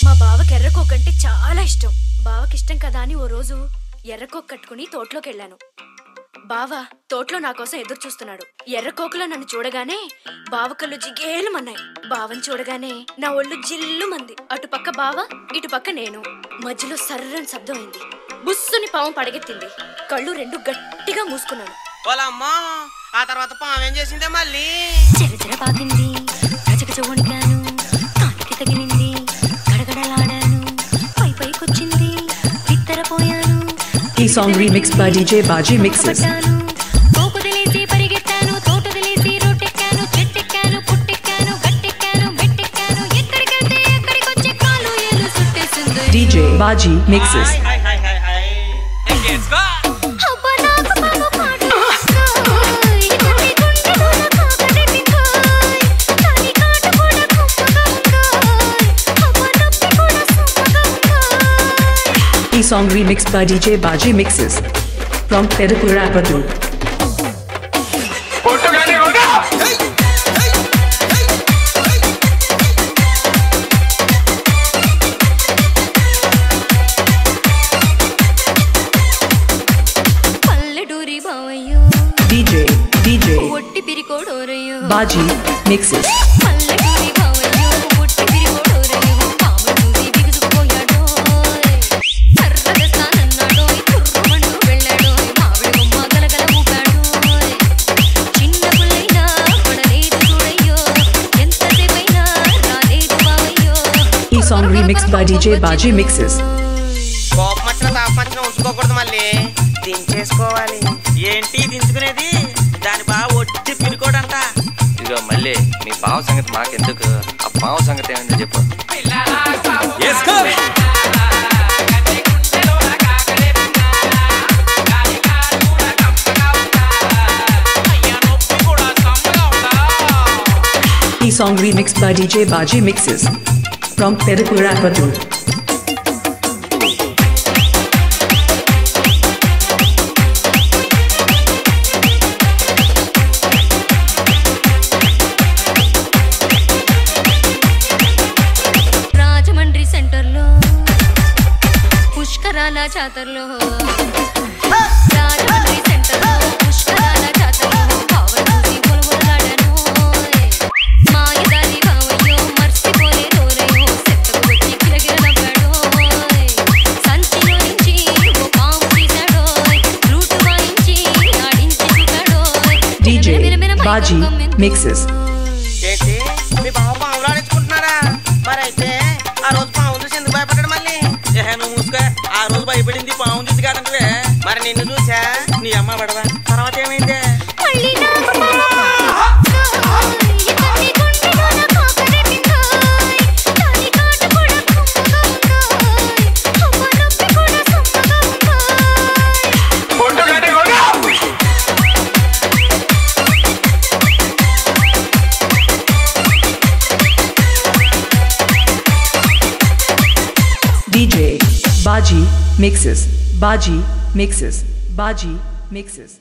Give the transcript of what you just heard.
మా బావకి ఎర్రకోకంటే చాలా ఇష్టం. బావకి ఇష్టం కదా అని ఓ రోజు ఎర్రకోక కట్టుకుని తోటలోకి వెళ్ళాను. బావ తోటలో నా కోసం ఎదురు చూస్తున్నాడు. ఎర్రకోకలో నన్ను చూడగానే బావ కళ్ళు జిగేలుమన్నాయి. బావని చూడగానే నా ఒళ్ళు జిల్లుమంది. అటుపక్క బావ, ఇటుపక్క నేను. మధ్యలో సర్రని శబ్దం అయింది. బుస్సుని పాము పడగెత్తింది. కళ్ళు రెండు గట్టిగా మూసుకున్నాను. ఆ తర్వాత పాము ఏం చేసిందే మళ్ళీ చెరచెర పాకింది. గజగజ వణికాను. కాలికి తగిలింది. గడగడలాడాను. పైకొచ్చింది. బిత్తరపోయాను. ఈ song remix by DJ Baji Mixes. తోపుదిలేసి పరిగెత్తాను. తోటదిలేసి రోటెక్కాను. చెట్టెక్కాను. పుట్టెక్కాను. గట్టెక్కాను. మెట్టెక్కాను. ఎక్కడికెళ్తే ఎక్కడికొచ్చే కాలు ఏలు సుట్టేసింది. DJ Baji Mixes. ఈ song remix by DJ Baji Mixes from Perupurapadu. పల్లెటూరి బావయ్యో DJ ఒట్టి పిరికోడోరయ్యో Baji Mixes. పల్లెటూరి బావయ్యో ఒట్టి పిరికోడోరయ్యో పాము చూసి బిగుసుకుపోయాడో సర్రగస్తానన్నాడో కుర్రమండు వెళ్ళాడో మావిడి బొమ్మ గలగల ఊపాడో చిన్న పుల్లైనా పడలేదు చూడయ్యో ఎంతసేపైనా రాలేదు బావయ్యో. ఈ song remix by DJ Baji Mixes. కోపం వచ్చిన తాపం వచ్చిన ఉంచుకోకూడదు, మళ్ళీ దించేసుకోవాలి. ఏంటి దించుకునేది? దాని బాగా ఒట్టి పిరుకోడంట. ఇదిగో మళ్ళీ మీ బావ సంగతి మాకెందుకు, ఆ బావ సంగతి ఏమైందో చెప్పు. ఈ song remix by DJ Baji Mixes from Perupurapadu. Rajahmundry సెంటర్లో పుష్కరాల జాతరలో రాజమండ్రి సెంటర్లో పుష్కరాల జాతరలో బావని చూసి పొలవలాడాను. మాయదారి బావయ్యో మర్చిపోలేదోరయ్యో సెత్తకు వచ్చి కిలకిల నవ్వాడో సంచిలో నుంచి ఓ పాము తీశాడో రూటు వాయించి ఆడించి చూపాడో DJ Baji Mixes. ఏంటి మీ బావ పాములు ఆడించుకుంటున్నారా? మరైతే ఆ రోజు పాము చూసి ఎందుకు భయపడ్డాడు మళ్ళీ? నువ్వు మూసుకో. ఆ రోజు భయపడింది పాము చూసి కాదంటే మరి నిన్ను చూసా నీ అమ్మ పడవా. తర్వాత ఏమైంది? మళ్ళీ నాకు ఇతని గుండెలో నా కాకరెట్టిందోయ్ దాని కాట కూడా కుమ్మగా ఉందోయ్ అమ్మ నొప్పి కూడా సమ్మగా ఉందోయ్. DJ Baji Mixes. Baji Mixes. Baji Mixes.